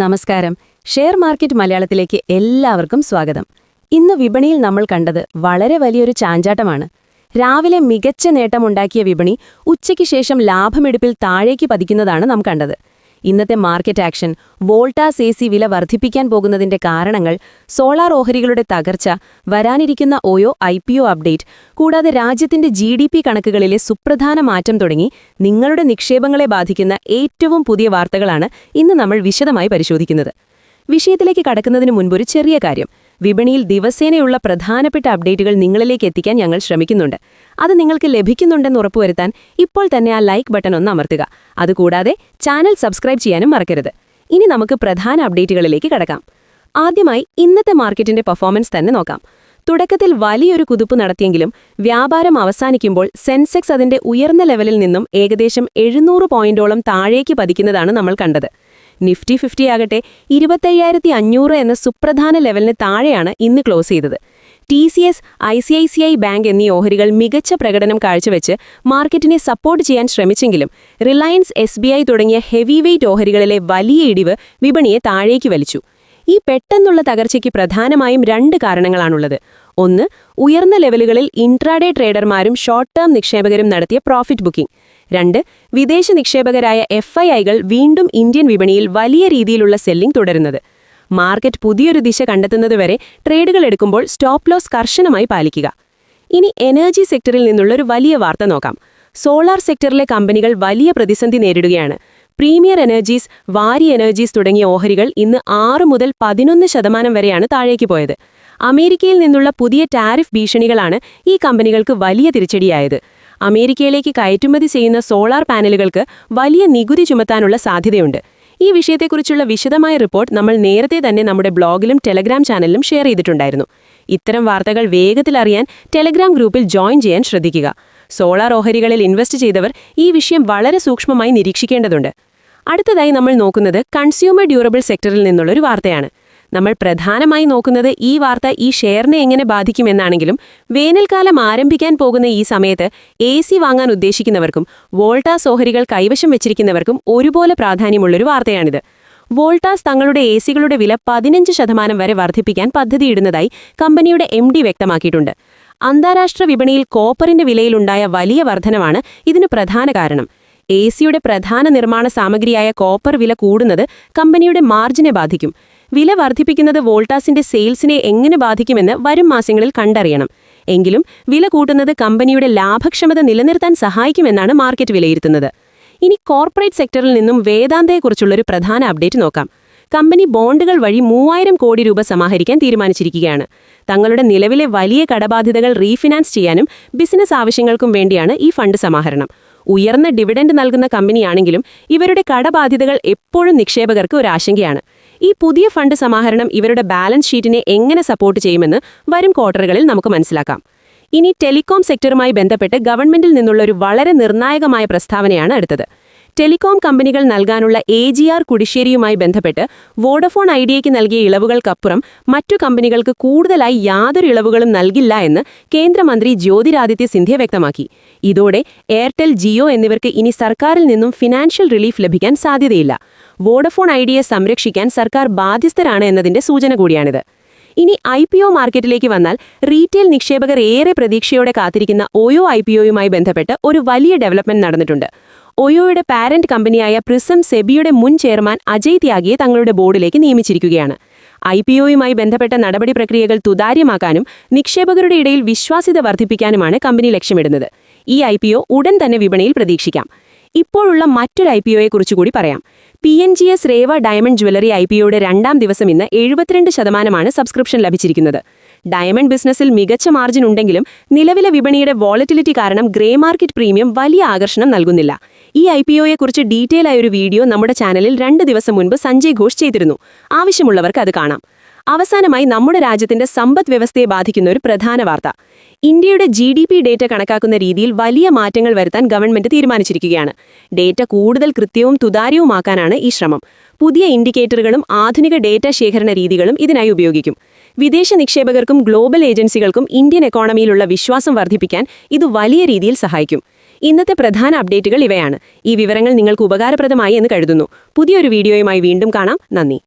നമസ്കാരം. Share market മലയാളത്തിലേക്ക് എല്ലാവർക്കും സ്വാഗതം. ഇന്ന് വിപണിയിൽ നമ്മൾ കണ്ടത് വളരെ വലിയൊരു ചാഞ്ചാട്ടമാണ്. രാവിലെ മികച്ച നേട്ടമുണ്ടാക്കിയ വിപണി ഉച്ചയ്ക്ക് ശേഷം ലാഭമെടുപ്പിൽ താഴേക്ക് പതിക്കുന്നതാണ് നാം കണ്ടത്. ഇന്നത്തെ മാർക്കറ്റ് ആക്ഷൻ, വോൾട്ടാസ് എസി വില വർദ്ധിപ്പിക്കാൻ പോകുന്നതിന്റെ കാരണങ്ങൾ, സോളാർ ഓഹരികളുടെ തകർച്ച, വരാനിരിക്കുന്ന ഓയോ IPO അപ്ഡേറ്റ്, കൂടാതെ രാജ്യത്തിന്റെ GDP കണക്കുകളിലെ സുപ്രധാന മാറ്റം തുടങ്ങി നിങ്ങളുടെ നിക്ഷേപങ്ങളെ ബാധിക്കുന്ന ഏറ്റവും പുതിയ വാർത്തകളാണ് ഇന്ന് നമ്മൾ വിശദമായി പരിശോധിക്കുന്നത്. വിഷയത്തിലേക്ക് കടക്കുന്നതിന് മുൻപൊരു ചെറിയ കാര്യം. വിപണിയിൽ ദിവസേനയുള്ള പ്രധാനപ്പെട്ട അപ്ഡേറ്റുകൾ നിങ്ങളിലേക്ക് എത്തിക്കാൻ ഞങ്ങൾ ശ്രമിക്കുന്നുണ്ട്. അത് നിങ്ങൾക്ക് ലഭിക്കുന്നുണ്ടെന്ന് ഉറപ്പുവരുത്താൻ ഇപ്പോൾ തന്നെ ആ ലൈക്ക് ബട്ടൺ ഒന്ന് അമർത്തുക. അതുകൂടാതെ ചാനൽ സബ്സ്ക്രൈബ് ചെയ്യാനും മറക്കരുത്. ഇനി നമുക്ക് പ്രധാന അപ്ഡേറ്റുകളിലേക്ക് കടക്കാം. ആദ്യമായി ഇന്നത്തെ മാർക്കറ്റിന്റെ പെർഫോമൻസ് തന്നെ നോക്കാം. തുടക്കത്തിൽ വലിയൊരു കുതിപ്പ് നടത്തിയെങ്കിലും വ്യാപാരം അവസാനിക്കുമ്പോൾ സെൻസെക്സ് അതിന്റെ ഉയർന്ന ലെവലിൽ നിന്നും ഏകദേശം 700 പോയിന്റോളം താഴേക്ക് പതിക്കുന്നതാണ് നമ്മൾ കണ്ടത്. നിഫ്റ്റി 50 ആകട്ടെ 25,500 എന്ന സുപ്രധാന ലെവലിന് താഴെയാണ് ഇന്ന് ക്ലോസ് ചെയ്തത്. TCS, ICICI ബാങ്ക് എന്നീ ഓഹരികൾ മികച്ച പ്രകടനം കാഴ്ചവെച്ച് മാർക്കറ്റിനെ സപ്പോർട്ട് ചെയ്യാൻ ശ്രമിച്ചെങ്കിലും റിലയൻസ്, SBI തുടങ്ങിയ ഹെവി വെയ്റ്റ് ഓഹരികളിലെ വലിയ ഇടിവ് വിപണിയെ താഴേക്ക് വലിച്ചു. ഈ പെട്ടെന്നുള്ള തകർച്ചയ്ക്ക് പ്രധാനമായും 2 കാരണങ്ങളാണുള്ളത്. ഒന്ന്, ഉയർന്ന ലെവലുകളിൽ ഇൻട്രാഡേ ട്രേഡർമാരും ഷോർട്ട് ടേം നിക്ഷേപകരും നടത്തിയ പ്രോഫിറ്റ് ബുക്കിംഗ്. 2, വിദേശ നിക്ഷേപകരായ FIIകൾ വീണ്ടും ഇന്ത്യൻ വിപണിയിൽ വലിയ രീതിയിലുള്ള സെല്ലിംഗ് തുടരുന്നത്. മാർക്കറ്റ് പുതിയൊരു ദിശ കണ്ടെത്തുന്നതുവരെ ട്രേഡുകൾ എടുക്കുമ്പോൾ സ്റ്റോപ്പ് ലോസ് കർശനമായി പാലിക്കുക. ഇനി എനർജി സെക്ടറിൽ നിന്നുള്ളൊരു വലിയ വാർത്ത നോക്കാം. സോളാർ സെക്ടറിലെ കമ്പനികൾ വലിയ പ്രതിസന്ധി നേരിടുകയാണ്. പ്രീമിയർ എനർജീസ്, വാരി എനർജീസ് തുടങ്ങിയ ഓഹരികൾ ഇന്ന് 6 മുതൽ 11% വരെയാണ് താഴേക്ക് പോയത്. അമേരിക്കയിൽ നിന്നുള്ള പുതിയ ടാരിഫ് ഭീഷണികളാണ് ഈ കമ്പനികൾക്ക് വലിയ തിരിച്ചടിയായത്. അമേരിക്കയിലേക്ക് കയറ്റുമതി ചെയ്യുന്ന സോളാർ പാനലുകൾക്ക് വലിയ നികുതി ചുമത്താനുള്ള സാധ്യതയുണ്ട്. ഈ വിഷയത്തെക്കുറിച്ചുള്ള വിശദമായ റിപ്പോർട്ട് നമ്മൾ നേരത്തെ തന്നെ നമ്മുടെ ബ്ലോഗിലും ടെലഗ്രാം ചാനലിലും ഷെയർ ചെയ്തിട്ടുണ്ടായിരുന്നു. ഇത്തരം വാർത്തകൾ വേഗത്തിൽ അറിയാൻ ടെലഗ്രാം ഗ്രൂപ്പിൽ ജോയിൻ ചെയ്യാൻ ശ്രദ്ധിക്കുക. സോളാർ ഓഹരികളിൽ ഇൻവെസ്റ്റ് ചെയ്തവർ ഈ വിഷയം വളരെ സൂക്ഷ്മമായി നിരീക്ഷിക്കേണ്ടതുണ്ട്. അടുത്തതായി നമ്മൾ നോക്കുന്നത് കൺസ്യൂമർ ഡ്യൂറബിൾ സെക്ടറിൽ നിന്നുള്ളൊരു വാർത്തയാണ്. നമ്മൾ പ്രധാനമായി നോക്കുന്നത് ഈ വാർത്ത ഈ ഷെയറിനെ എങ്ങനെ ബാധിക്കുമെന്നാണെങ്കിലും വേനൽക്കാലം ആരംഭിക്കാൻ പോകുന്ന ഈ സമയത്ത് AC വാങ്ങാൻ ഉദ്ദേശിക്കുന്നവർക്കും വോൾട്ടാസ് ഓഹരികൾ കൈവശം വെച്ചിരിക്കുന്നവർക്കും ഒരുപോലെ പ്രാധാന്യമുള്ളൊരു വാർത്തയാണിത്. വോൾട്ടാസ് തങ്ങളുടെ ACകളുടെ വില 15% വരെ വർദ്ധിപ്പിക്കാൻ പദ്ധതിയിടുന്നതായി കമ്പനിയുടെ MD വ്യക്തമാക്കിയിട്ടുണ്ട്. അന്താരാഷ്ട്ര വിപണിയിൽ കോപ്പറിന്റെ വിലയിലുണ്ടായ വലിയ വർധനവാണ് ഇതിനു പ്രധാന കാരണം. ACയുടെ പ്രധാന നിർമ്മാണ സാമഗ്രിയായ കോപ്പർ വില കൂടുന്നത് കമ്പനിയുടെ മാർജിനെ ബാധിക്കും. വില വർദ്ധിപ്പിക്കുന്നത് വോൾട്ടാസിന്റെ സെയിൽസിനെ എങ്ങനെ ബാധിക്കുമെന്ന് വരും മാസങ്ങളിൽ കണ്ടറിയണം. എങ്കിലും വില കൂട്ടുന്നത് കമ്പനിയുടെ ലാഭക്ഷമത നിലനിർത്താൻ സഹായിക്കുമെന്നാണ് മാർക്കറ്റ് വിലയിരുത്തുന്നത്. ഇനി കോർപ്പറേറ്റ് സെക്ടറിൽ നിന്നും വേദാന്തയെക്കുറിച്ചുള്ളൊരു പ്രധാന അപ്ഡേറ്റ് നോക്കാം. കമ്പനി ബോണ്ടുകൾ വഴി 3000 കോടി രൂപ സമാഹരിക്കാൻ തീരുമാനിച്ചിരിക്കുകയാണ്. തങ്ങളുടെ നിലവിലെ വലിയ കടബാധ്യതകൾ റീഫിനാൻസ് ചെയ്യാനും ബിസിനസ് ആവശ്യങ്ങൾക്കും വേണ്ടിയാണ് ഈ ഫണ്ട് സമാഹരണം. ഉയർന്ന ഡിവിഡൻഡ് നൽകുന്ന കമ്പനിയാണെങ്കിലും ഇവരുടെ കടബാധ്യതകൾ എപ്പോഴും നിക്ഷേപകർക്ക് ഒരു ആശങ്കയാണ്. ഈ പുതിയ ഫണ്ട് സമാഹരണം ഇവരുടെ ബാലൻസ് ഷീറ്റിനെ എങ്ങനെ സപ്പോർട്ട് ചെയ്യുമെന്ന് വരും ക്വാർട്ടറുകളിൽ നമുക്ക് മനസ്സിലാക്കാം. ഇനി ടെലികോം സെക്ടറുമായി ബന്ധപ്പെട്ട് ഗവൺമെന്റിൽ നിന്നുള്ള ഒരു വളരെ നിർണായകമായ പ്രസ്താവനയാണ് അടുത്തത്. ടെലികോം കമ്പനികൾ നൽകാനുള്ള AGR കുടിശ്ശേരിയുമായി ബന്ധപ്പെട്ട് വോഡഫോൺ ഐഡിയയ്ക്ക് നൽകിയ ഇളവുകൾക്കപ്പുറം മറ്റു കമ്പനികൾക്ക് കൂടുതലായി യാതൊരു ഇളവുകളും നൽകില്ല എന്ന് കേന്ദ്രമന്ത്രി ജ്യോതിരാദിത്യ സിന്ധ്യ വ്യക്തമാക്കി. ഇതോടെ എയർടെൽ, ജിയോ എന്നിവർക്ക് ഇനി സർക്കാരിൽ നിന്നും ഫിനാൻഷ്യൽ റിലീഫ് ലഭിക്കാൻ സാധ്യതയില്ല. വോഡഫോൺ ഐഡിയയെ സംരക്ഷിക്കാൻ സർക്കാർ ബാധ്യസ്ഥരാണ് എന്നതിന്റെ സൂചന കൂടിയാണിത്. ഇനി IPO മാർക്കറ്റിലേക്ക് വന്നാൽ റീറ്റെയിൽ നിക്ഷേപകർ ഏറെ പ്രതീക്ഷയോടെ കാത്തിരിക്കുന്ന ഓയോ IPOയുമായി ബന്ധപ്പെട്ട് ഒരു വലിയ ഡെവലപ്മെന്റ് നടന്നിട്ടുണ്ട്. ഓയോയുടെ പാരന്റ് കമ്പനിയായ പ്രിസം സെബിയുടെ മുൻ ചെയർമാൻ അജയ് ത്യാഗിയെ തങ്ങളുടെ ബോർഡിലേക്ക് നിയമിച്ചിരിക്കുകയാണ്. IPOയുമായി ബന്ധപ്പെട്ട നടപടി പ്രക്രിയകൾ തുതാര്യമാക്കാനും നിക്ഷേപകരുടെ ഇടയിൽ വിശ്വാസ്യത വർദ്ധിപ്പിക്കാനുമാണ് കമ്പനി ലക്ഷ്യമിടുന്നത്. ഈ IPO ഉടൻ തന്നെ വിപണിയിൽ പ്രതീക്ഷിക്കാം. ഇപ്പോഴുള്ള മറ്റൊരു IPOയെക്കുറിച്ചുകൂടി പറയാം. PNGS രേവ ഡയമണ്ട് ജ്വല്ലറി IPOയുടെ 2ാം ദിവസം ഇന്ന് 72% സബ്സ്ക്രിപ്ഷൻ ലഭിച്ചിരിക്കുന്നത്. ഡയമണ്ട് ബിസിനസ്സിൽ മികച്ച മാർജിൻ ഉണ്ടെങ്കിലും നിലവിലെ വിപണിയുടെ വോളറ്റിലിറ്റി കാരണം ഗ്രേ മാർക്കറ്റ് പ്രീമിയം വലിയ ആകർഷണം നൽകുന്നില്ല. ഈ IPOയെക്കുറിച്ച് ഡീറ്റെയിൽ ആയൊരു വീഡിയോ നമ്മുടെ ചാനലിൽ 2 ദിവസം മുൻപ് സഞ്ജയ് ഘോഷ് ചെയ്തിരുന്നു. ആവശ്യമുള്ളവർക്ക് അത് കാണാം. അവസാനമായി നമ്മുടെ രാജ്യത്തിന്റെ സമ്പദ് വ്യവസ്ഥയെ ബാധിക്കുന്ന ഒരു പ്രധാന വാർത്ത. ഇന്ത്യയുടെ GDP ഡേറ്റ കണക്കാക്കുന്ന രീതിയിൽ വലിയ മാറ്റങ്ങൾ വരുത്താൻ ഗവൺമെന്റ് തീരുമാനിച്ചിരിക്കുകയാണ്. ഡേറ്റ കൂടുതൽ കൃത്യവും തുതാര്യവുമാക്കാനാണ് ഈ ശ്രമം. പുതിയ ഇൻഡിക്കേറ്ററുകളും ആധുനിക ഡേറ്റ ശേഖരണ രീതികളും ഇതിനായി ഉപയോഗിക്കും. വിദേശ നിക്ഷേപകർക്കും ഗ്ലോബൽ ഏജൻസികൾക്കും ഇന്ത്യൻ എക്കോണമിയിലുള്ള വിശ്വാസം വർദ്ധിപ്പിക്കാൻ ഇത് വലിയ രീതിയിൽ സഹായിക്കും. ഇന്നത്തെ പ്രധാന അപ്ഡേറ്റുകൾ ഇവയാണ്. ഈ വിവരങ്ങൾ നിങ്ങൾക്ക് ഉപകാരപ്രദമായി എന്ന് കരുതുന്നു. പുതിയൊരു വീഡിയോയുമായി വീണ്ടും കാണാം. നന്ദി.